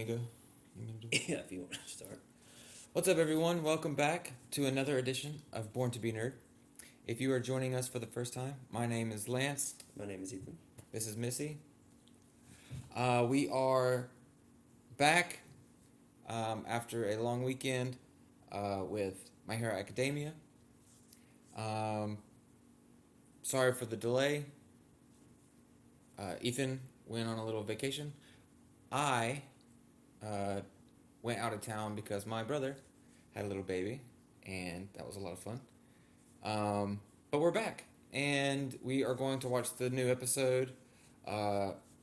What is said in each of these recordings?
me to go? Yeah, if you want to start. What's up, everyone? Welcome back to another edition of Born to Be Nerd. If you are joining us for the first time, my name is Lance. My name is Ethan. This is Missy. We are back after a long weekend with My Hero Academia. Sorry for the delay. Ethan went on a little vacation. I went out of town because my brother had a little baby, and that was a lot of fun. But we're back, and we are going to watch the new episode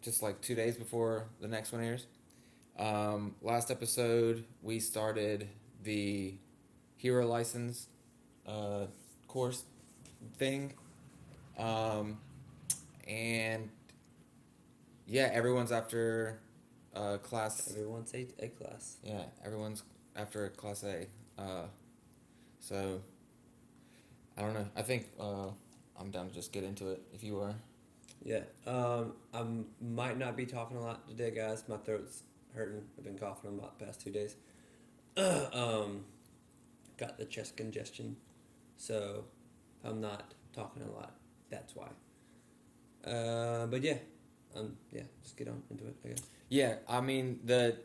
just like 2 days before the next one airs. Last episode, we started the hero license course thing. And yeah, everyone's after class. Everyone's a class. Yeah, everyone's after class A. So I don't know. I think I'm down to just get into it if you are. Yeah. I might not be talking a lot today, guys. My throat's hurting. I've been coughing a lot the past 2 days. Got the chest congestion, so I'm not talking a lot. That's why. But yeah, just get on into it, I guess. Yeah, I mean the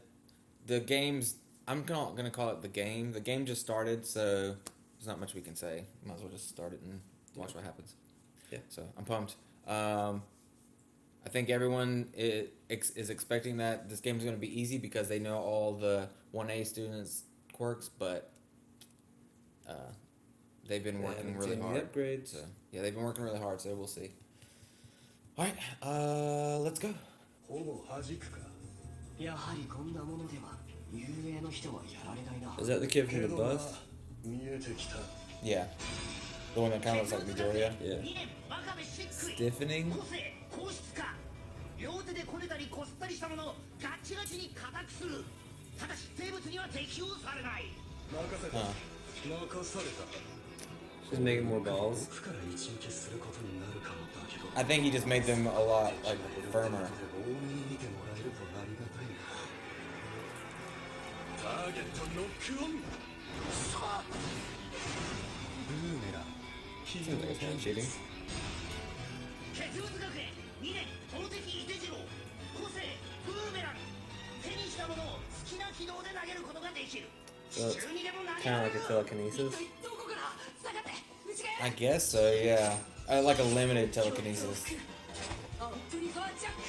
game's. I'm not gonna call it the game. The game just started, so there's not much we can say. Might as well just start it and watch what happens. Yeah. So I'm pumped. I think everyone is expecting that this game is going to be easy because they know all the 1A students' quirks, but they've been working really hard. Upgrades. So yeah, they've been working really hard. So we'll see. All right, let's go. ほぼ弾くか。やはりこんなものでは有名の人はやられないな。 Is that the kid from the bus? 見えてきた。 Yeah, the one that kind of looks like Midoriya. Yeah. Stiffening? 両手でこねたりこすったりしたものをガチガチに硬くする。ただし生物には適用されない。任せた。任された。 Just making more balls. 僕から一撃することになるかもだけど。 I think he just made them a lot like firmer. 大目に見てもらえるとありがたいな。ターゲットノックオン。さあ。ブーメラン。 Seems like it's kind of cheating. 傑物学園2年投擲伊手次郎個性ブーメラン手にしたものを好きな軌道で投げることができる。 So it's kind of like a telekinesis. どこから下がって内側 I guess so. Yeah, like a limited telekinesis. トリガージャック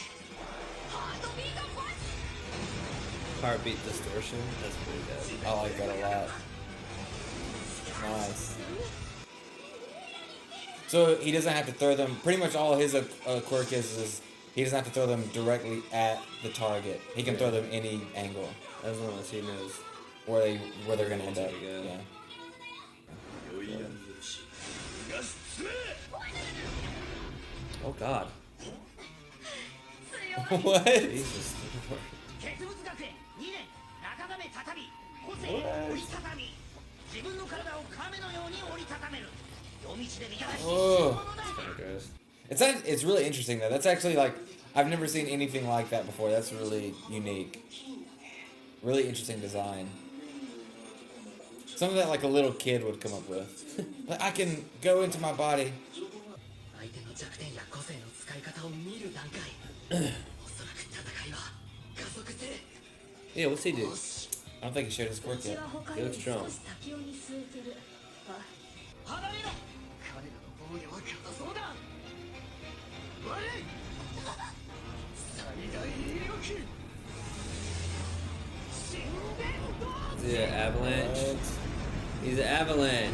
ハートビートファイ Heartbeat distortion. That's pretty bad. I like that a lot. Nice. So he doesn't have to throw them. Pretty much all his quirk is he doesn't have to throw them directly at the target. He can throw them any angle As long as he knows. where they're gonna end up. Yeah. Yeah. 余韻許し。が進め。 Oh God. What? Jesus. 傑物学園2年中亀畳個性折りたたみ自分の体を亀のように折りたためる夜道で見たら必死のものだ Gross. It's really interesting though. That's actually like I've never seen anything like that before. That's really unique. Really interesting design. Something that like a little kid would come up with. Like, I can go into my body. 相手の弱点や個性の使い方を見る段階おそらく戦いは加速する Yeah, what's he do? I don't think he showed his quirk yet. He looks strong. 離れろ彼らの防御は硬そうだ我最大威力神殿道 Is he an avalanche? He's an avalanche.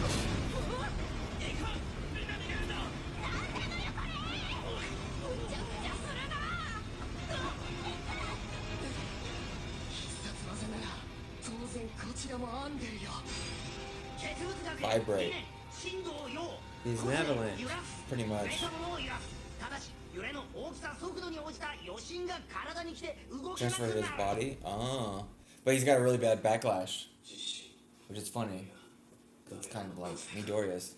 いかんみんな逃げるんだ Vibrate. He's an avalanche. Pretty much. Transfer his body? Oh. But he's got a really bad backlash. Which is funny. It's kind of like Midoriya's.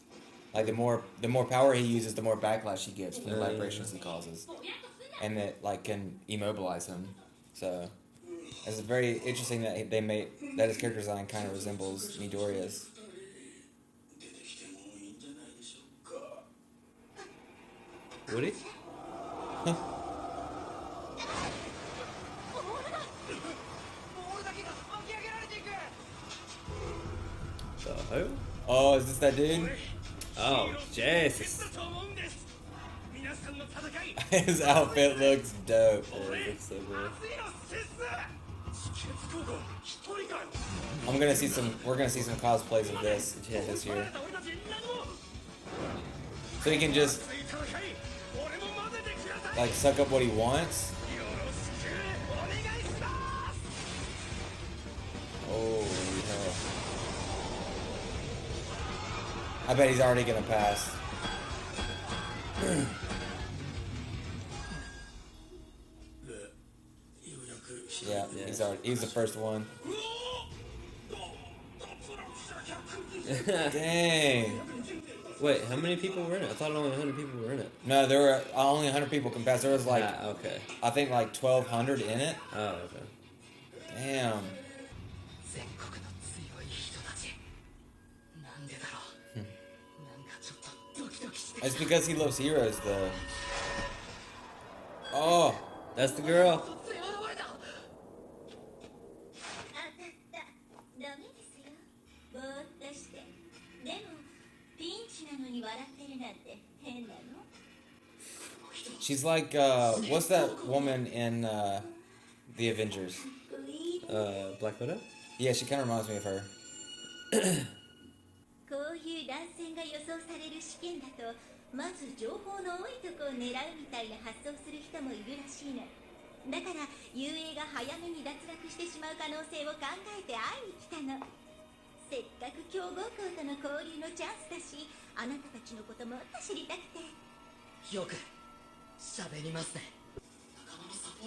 Like the more power he uses, the more backlash he gets from the vibrations he causes. And it like can immobilize him. So It's very interesting that they made that his character design kind of resembles Midoriya's. 出てきてもいいんじゃないでしょうか。 Would he? ボールだけが巻き上げられていく The who? Oh, is this that dude? Oh, Jesus. だと思うんです皆さんの戦い His outfit looks dope. Yeah, it looks so good. 熱いの切血高校一人かよ I'm gonna see some. We're gonna see some cosplays of this this year. 俺たち何も So he can just 熱い戦い俺も混ぜてください like suck up what he wants. よろしくお願いします Oh hell! I bet he's already gonna pass. Yeah, he's the first one. Dang. Wait, how many people were in it? I thought only 100 people were in it. No, there were only 100 people can pass. There was like Okay. I think like 1,200 in it. Oh, okay. Damn. 全国の強い人たちなんでだろうなんかちょっとドキドキしてき It's because he loves heroes though. Oh, That's the girl. た突然現れた当たったダメですよぼーっとしてでもピンチなのに笑ってるなんて変なの she's like what's that woman in the Avengers? Black Widow? Yeah, she kind of reminds me of her. こういう乱戦が予想される試験だとまず情報の多いとこを狙うみたいな発想する人もいるらしいのだから遊泳が早めに脱落してしまう可能性を考えて会いに来たのせっかく強豪校との交流のチャンスだしあなたたちのこともっと知りたくてよく喋りますね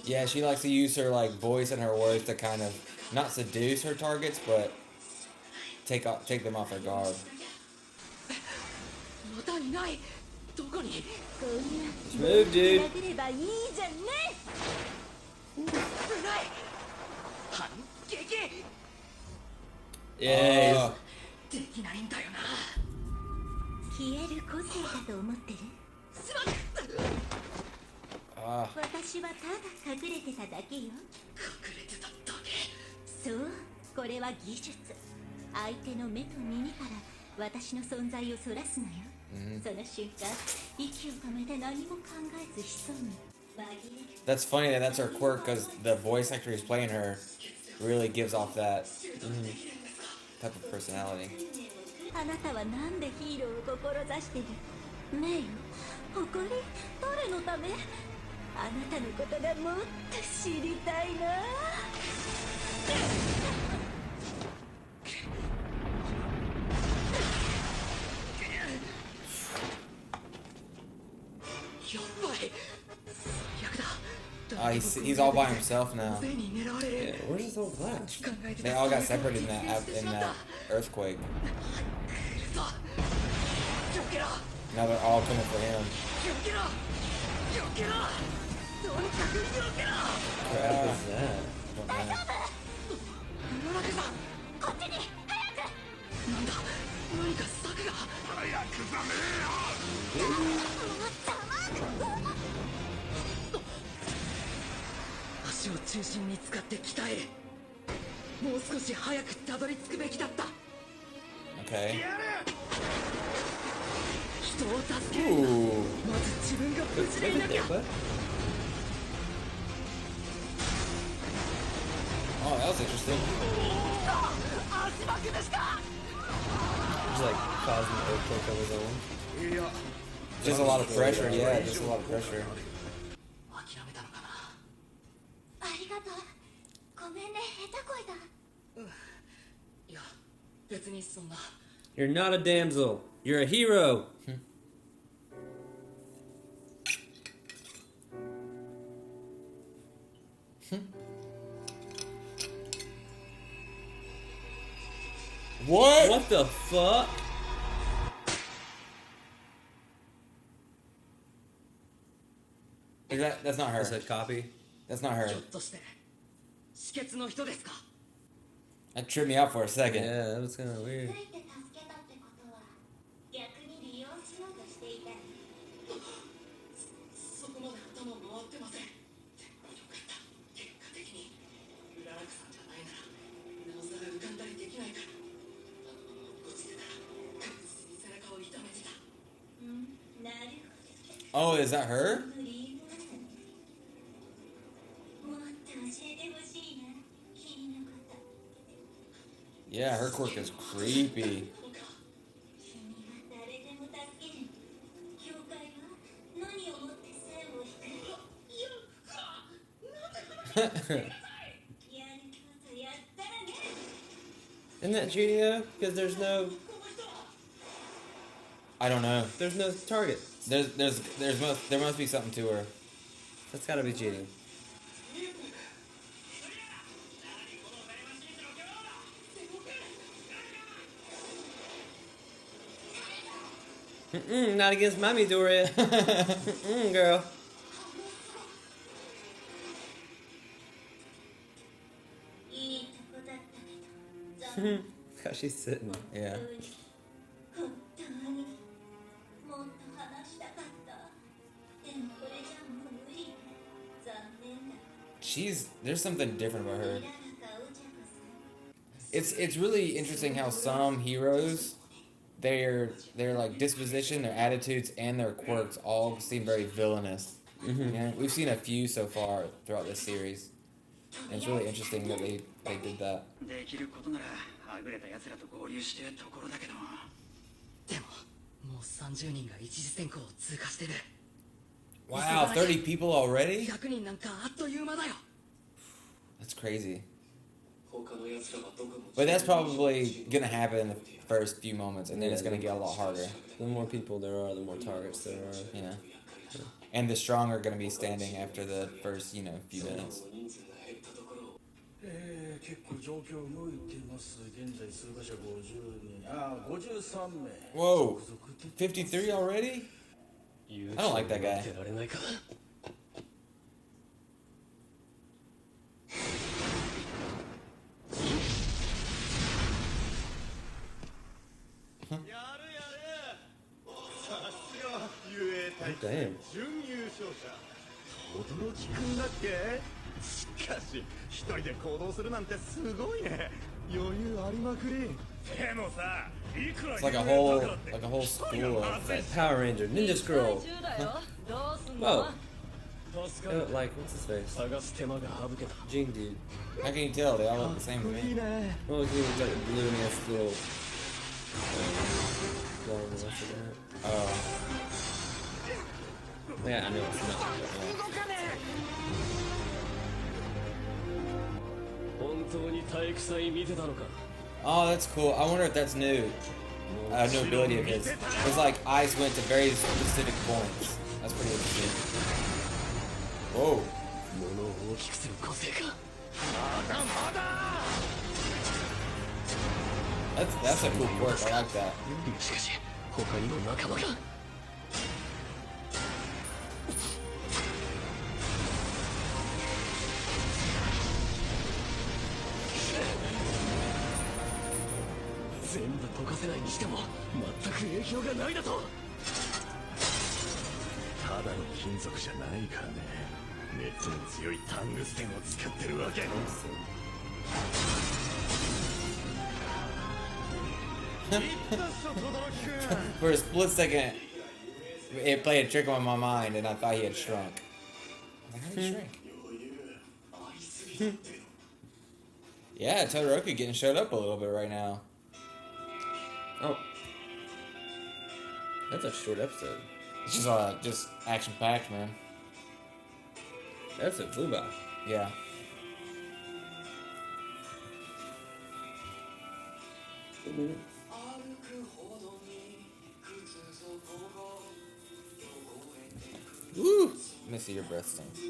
Yeah, she likes to use her like voice and her words to kind of not seduce her targets, but take them off their guard. またいないどこにこう Move, いう dude. 殴ればいいじゃんね危ない反撃 Yeah. できないんだよな消える個性だと思ってるすまん Ah, 私はただ隠れてただけよ隠れてただけそうこれは技術相手の目と耳から私の存在をそらすのよ、その瞬間息を止めて何も考えず潜む紛れる that's funny that that's her quirk because the voice actor who's playing her really gives off that type of personality. あなたはなんでヒーローを志してる名誉誇り誰のためあなたのことがもっと知りたいな やばい最悪だ Ah, he's all by himself now. 手に狙われ Yeah, る where's his whole class? 考えて They all got separated in that earthquake. 来るぞ避けろ Now they're all coming for him. 避けろ避けろとにかく避けろ What the heck is that? I don't know. 村中さんこっちに早くなんだ何か策が足を中心に使って鍛えるもう少し早くたどり着くべきだった Okay. 人を助ける Ooh. まず自分が無事でい Look な at きゃ that, bud. Oh, that was interesting. 足場くですか He's like causing an earthquake of his own. Just a lot of pressure. Yeah, just a lot of pressure. 諦めたのかなありがとうごめんね下手声だいや別にそんな You're not a damsel. You're a hero. What? What the fuck? That's not her. Is that copy? That's not her. ひょっとして止血の人ですか？ That tripped me out for a second. Yeah, that was kind of つ weird. いて助けたってことは逆に利用しようとしていた。そこまで頭回ってません。でもよかった。結果的にウララクさんじゃないならなおさら浮かんだりできないから、あのまま落っこちてたら確実に背中を痛めてた。なるほど。 Oh, is that her? その理由はもっと教えてほしいな、君のこと。 Yeah, her quirk is creepy. 君は誰でも助ける。教会は何をもって線を引く。やることやったらね。 Isn't that Junia? Because there's no I don't know. target. There must be something to her. That's gotta be cheating. Not against Mommy Doria. Girl. いいとこだったけど、残念。 How she's sitting. Yeah. 本当にもっと話したかった。でもこれじゃもう無理ね。残念だ。 There's something different about う her. ららかお茶子さん。 It's really interesting how some heroes, their like disposition, their attitudes, and their quirks all seem very villainous. Yeah, we've seen a few so far throughout this series, and it's really interesting that they did that. できることならはぐれた奴らと合流してるところだけど。でももう30人が一次選考を通過してる。 Wow, 30 people already? 100人なんかあっという間だよ。 That's crazy. 他の奴らはどこも But that's probably gonna happen in the first few moments, and then it's gonna get a lot harder. The more people there are, the more targets there are. Yeah. And the strong are gonna be standing after the first, few minutes. 人数が減ったところを結構状況動いてます現在通過者50人53名 Whoa, 続々と 53 already? I don't like that guy. 出られないか。やるやる。さすが雄英大 Oh, damn. 準優勝者轟くんだっけ。しかし一人で行動するなんてすごいね。余裕ありまくり。でもさ、いくら It's like a 雄英 whole だからって school of Like Power Ranger, Ninja Scroll. どうすん Whoa. 助かる。 Like, what's his face? 探す手間が省けた。 Gene dude. How can you tell? They all look the same to いい me. ね。 Well, he was like a blue and he has little. Glowing and stuff like that. Oh, Yeah, I know it's not. But, 本当に体育祭見てたのか。 oh, that's cool. I wonder if that's new. A new ability of his. It's like eyes went to very specific points. That's pretty interesting. Whoa. 物を大きくする個性か。 That's a cool quirk. I like that. しかし他にも仲間が。全部溶かせないにしても全く影響がないだと。ただの金属じゃないからね。熱に強いタングステンを使ってるわけ。 For a split second, it played a trick on my mind, and I thought he had shrunk. Like, how did he shrink? Yeah, Todoroki getting showed up a little bit right now. oh. That's a short episode. It's just action packed, man. That's a flew by. Yeah. Woo! Let me see your breath stinks.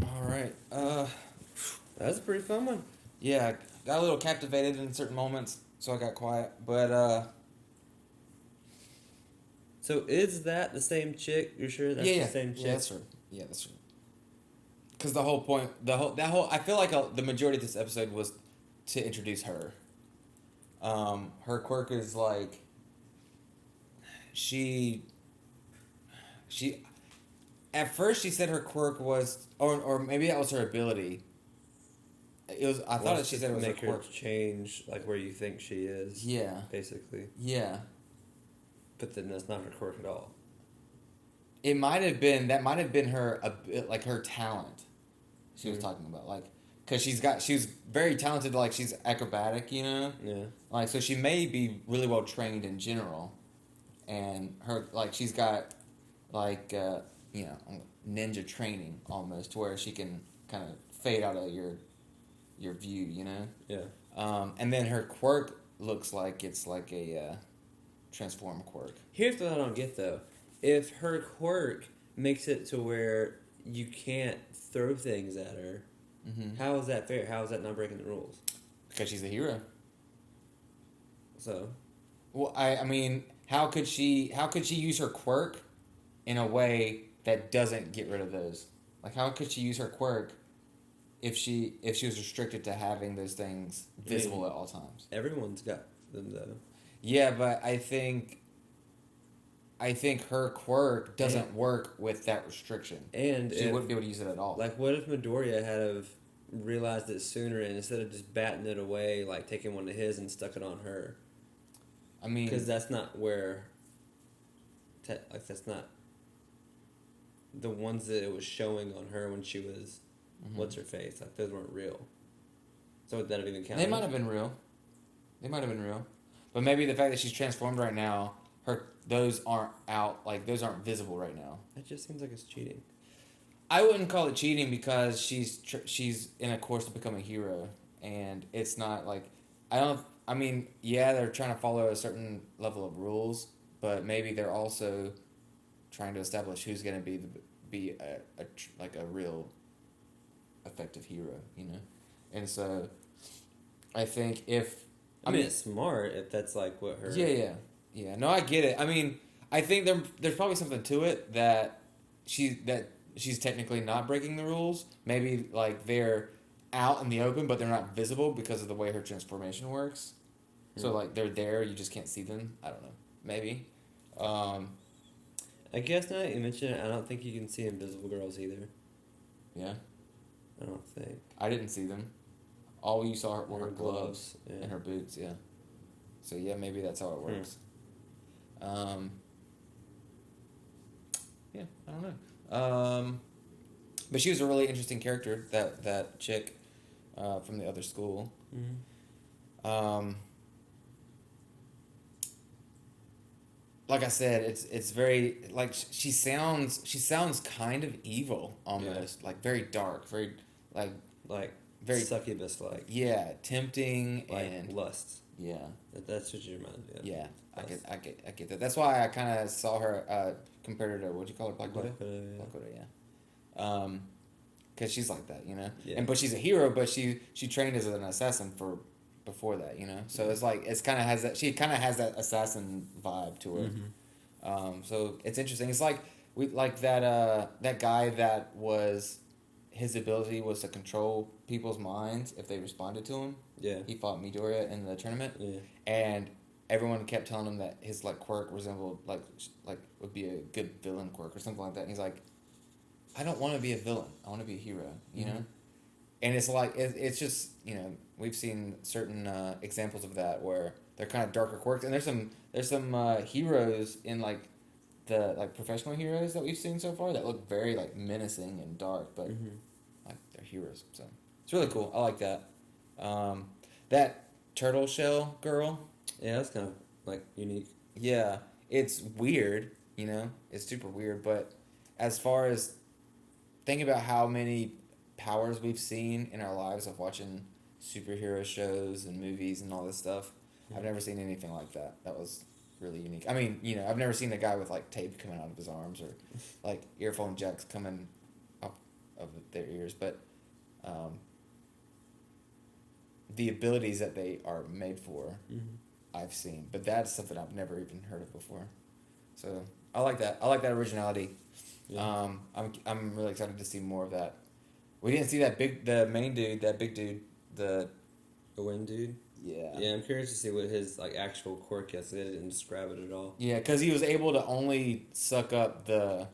All right. That was a pretty fun one. Yeah, got a little captivated in certain moments, so I got quiet. But So is that the same chick? You're sure that's yeah, the same chick? yeah, that's true. Yeah, that's true. because the whole point, I feel like the majority of this episode was to introduce her. Her quirk is like she at first she said her quirk was, or maybe that was her ability. It was. I thought she said it was her make her quirk. change like where you think she is. Yeah. Basically, Yeah. but then that's not her quirk at all. It might have been that might have been her like her talent. She was Mhm. talking about like because she's very talented. Like she's acrobatic, you know. Yeah. Like so she may be really well trained in general, and her like she's got like you know ninja training almost to where she can kind of fade out of your view, you know. Yeah. And then her quirk looks like it's like a transform quirk. Here's what I don't get though. If her quirk makes it to where you can't throw things at her, how is that fair? How is that not breaking the rules? Because she's a hero. So, Well, I mean, how could she use her quirk in a way that doesn't get rid of those? Like, how could she use her quirk if she was restricted to having those things visible at all times? everyone's got them though. Yeah, but I think her quirk doesn't work with that restriction. And She wouldn't be able to use it at all. like, what if Midoriya had have realized it sooner and instead of just batting it away, like taking one of his and stuck it on her? I mean, Because that's not where. Like that's not. The ones that it was showing on her when she was, what's her face? Like those weren't real. So would that have even counted? they might have been real. But maybe the fact that she's transformed right now, those aren't out. Like those aren't visible right now. It just seems like it's cheating. I wouldn't call it cheating because she's in a course to become a hero, and it's not like I mean, yeah, they're trying to follow a certain level of rules, but maybe they're also trying to establish who's going to be a real effective hero, you know. And so, I think I mean, it's smart if that's like what her. yeah. No, I get it. I mean, I think there's probably something to it that she's technically not breaking the rules. Maybe like they're out in the open, but they're not visible because of the way her transformation works. So like they're there, you just can't see them. I don't know. Maybe. I guess now that you mention it, I don't think you can see invisible girls either. Yeah. I don't think. I didn't see them. All you saw were her Her gloves gloves, yeah. and her boots. Yeah. So yeah, maybe that's how it works. Yeah, I don't know. But she was a really interesting character. That chick from the other school. Like I said, it's very like she sounds kind of evil almost, like very dark, very like very succubus like. Yeah, tempting Like and lust. yeah. That's what you remind me of. Yeah, I get that. That's why I kind of saw her compared her to what do you call her, Black Widow? Black Widow, yeah. Black Widow, yeah. Because she's like that, you know. Yeah. But she's a hero. But she trained as an assassin before that, you know. So it's like she kind of has that assassin vibe to her. So it's interesting. It's like that guy that was. His ability was to control people's minds if they responded to him. Yeah. He fought Midoriya in the tournament. Yeah. And everyone kept telling him that his like quirk resembled like would be a good villain quirk or something like that. And he's like, I don't want to be a villain. I want to be a hero. You know. And it's like it's just we've seen certain examples of that where they're kind of darker quirks, and there's some heroes in like the like professional heroes that we've seen so far that look very like menacing and dark, but like they're heroes. So it's really cool. I like that. That turtle shell girl. Yeah, that's kind of like unique. Yeah, it's weird. It's super weird. But as far as think about how many powers we've seen in our lives of watching superhero shows and movies and all this stuff, I've never seen anything like that. That was really unique. I mean, I've never seen a guy with like tape coming out of his arms or like earphone jacks coming up of their ears, but the abilities that they are made for, I've seen. But that's something I've never even heard of before. So I like that. I like that originality. Yeah. I'm really excited to see more of that. We didn't see the main dude, that big dude, the wind dude. yeah. Yeah, I'm curious to see what his like actual quirk is. They didn't describe it at all. Yeah, because he was able to only suck up the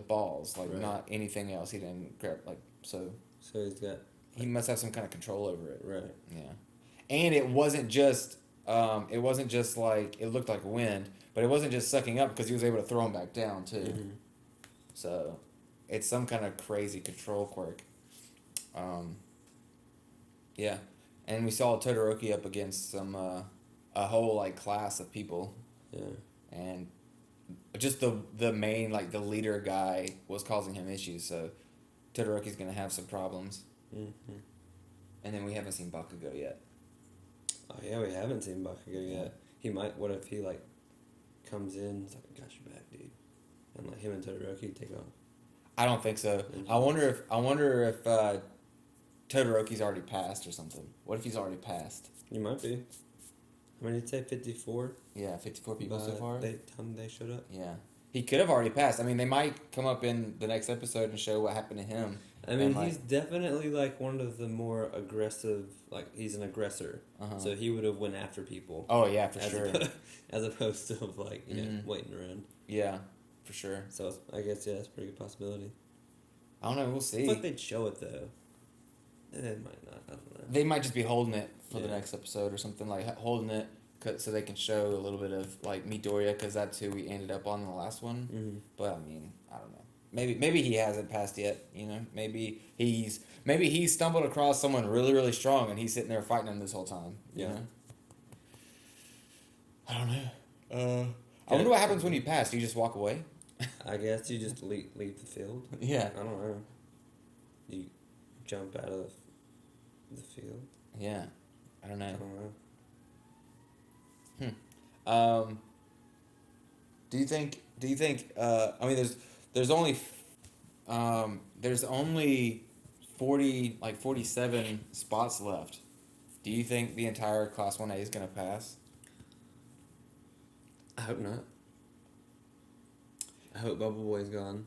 balls, like Right. not anything else. He didn't grab so So he's got he must have some kind of control over it. right. Yeah, and it wasn't just like it looked like wind, but it wasn't just sucking up because he was able to throw him back down too. Mhm. So it's some kind of crazy control quirk. Yeah, and we saw Todoroki up against some a whole like class of people, Yeah. and just the main like the leader guy was causing him issues. So Todoroki's gonna have some problems, hmm and then we haven't seen Bakugo yet. Oh yeah, we haven't seen Bakugo yet. He might. What if he like comes in? It's like, I got your back, dude, and like him and Todoroki take on. I don't think so. I wonder if Todoroki's already passed or something. What if he's already passed? You might be. How many did you say? 54. Yeah, 54 people so By far. the time they showed up. Yeah, he could have already passed. I mean, they might come up in the next episode and show what happened to him. I mean, And, like- he's definitely like one of the more aggressive. Like he's an aggressor, Uh-huh. so he would have went after people. Oh yeah, for as sure. as opposed to like Mhm. waiting around. Yeah, for sure. So I guess that's a pretty good possibility. I don't know. We'll I see. feel like they'd show it though. They might not. I don't know. They might just be holding it for the Yeah. next episode or something, like holding it so they can show a little bit of like Midoriya, because that's who we ended up on in the last one. Mm-hmm. But I mean, I don't know. Maybe he hasn't passed yet. You know, maybe he's stumbled across someone really really strong and he's sitting there fighting him this whole time. You Yeah. know? I don't know. I wonder what happens when you pass. Do you just walk away? I guess you just leave the field. Yeah. I don't know. You jump out of the field. Yeah. I don't know. I don't know. Do you think? I mean, there's only 47 spots left. Do you think the entire Class 1A is gonna pass? I hope not. I hope Bubble Boy's gone.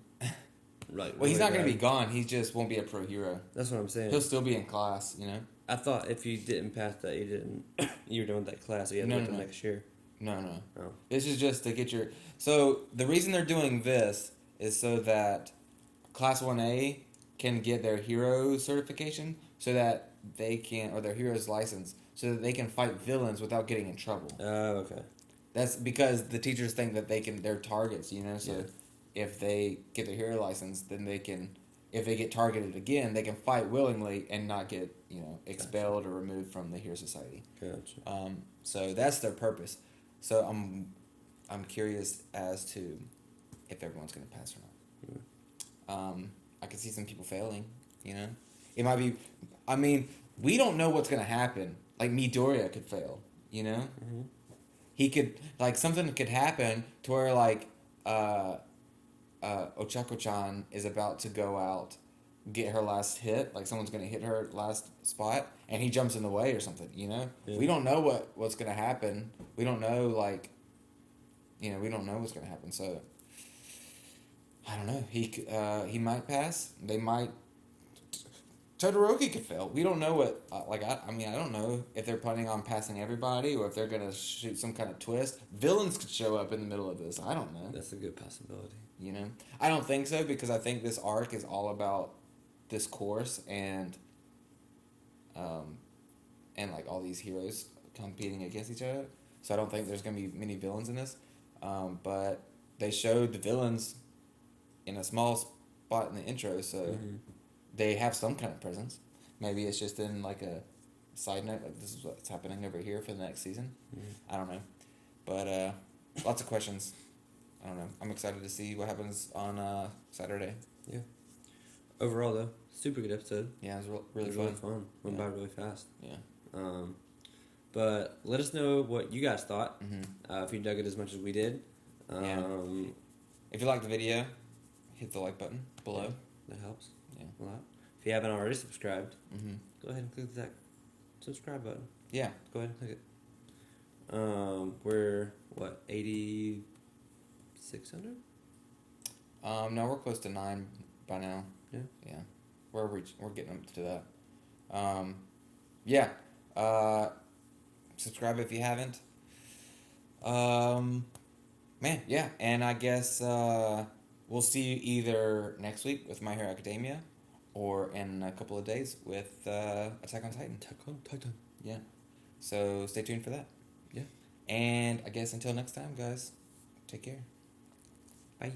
Right. Well, he's really not gonna be bad. gone. He just won't be a pro hero. That's what I'm saying. He'll still be in class. You know. I thought if you didn't pass that, you didn't. You were doing that class. So you had to No, wait till no. next year. No. Oh. This is just to get your. So the reason they're doing this is so that Class 1A can get their hero certification, so that they can, or their hero's license, so that they can fight villains without getting in trouble. Oh, okay. That's because the teachers think that they're targets, you know. So Yeah. if they get their hero license, then they can. If they get targeted again, they can fight willingly and not get expelled or removed from the Hero Society. Gotcha. So that's their purpose. So I'm curious as to if everyone's gonna pass or not. I could see some people failing. You know, it might be. I mean, we don't know what's gonna happen. Like Midoriya could fail. You know, he could something could happen to where Ochako-chan is about to go out, get her last hit, like someone's gonna hit her last spot, and he jumps in the way or something. You know, Yeah. we don't know what's gonna happen. We don't know we don't know what's gonna happen. So I don't know. He might pass. They might. Todoroki could fail. We don't know what. I mean, I don't know if they're planning on passing everybody or if they're gonna shoot some kind of twist. Villains could show up in the middle of this. I don't know. That's a good possibility. You know, I don't think so because I think this arc is all about this course and like all these heroes competing against each other. So I don't think there's gonna be many villains in this. But they showed the villains in a small spot in the intro, so they have some kind of presence. Maybe it's just in like a side note, like this is what's happening over here for the next season. I don't know, but lots of questions. I don't know. I'm excited to see what happens on Saturday. Yeah. Overall, though, super good episode. Yeah, it was It really was fun. really fun. Went Yeah. by really fast. Yeah. But let us know what you guys thought. Mm-hmm. If you dug it as much as we did. Yeah. If you like the video, hit the like button below. That helps. Yeah. A lot. If you haven't already subscribed, Mm-hmm. go ahead and click that subscribe button. Yeah. Go ahead and click it. We're what 8,600? No, we're close to 9 by now. Yeah. Yeah. we're getting up to that. Yeah. Subscribe if you haven't. Man, yeah, and I guess we'll see you either next week with My Hero Academia, or in a couple of days with Attack on Titan. Attack on Titan. Yeah. So stay tuned for that. Yeah. And I guess until next time, guys, take care. Bye.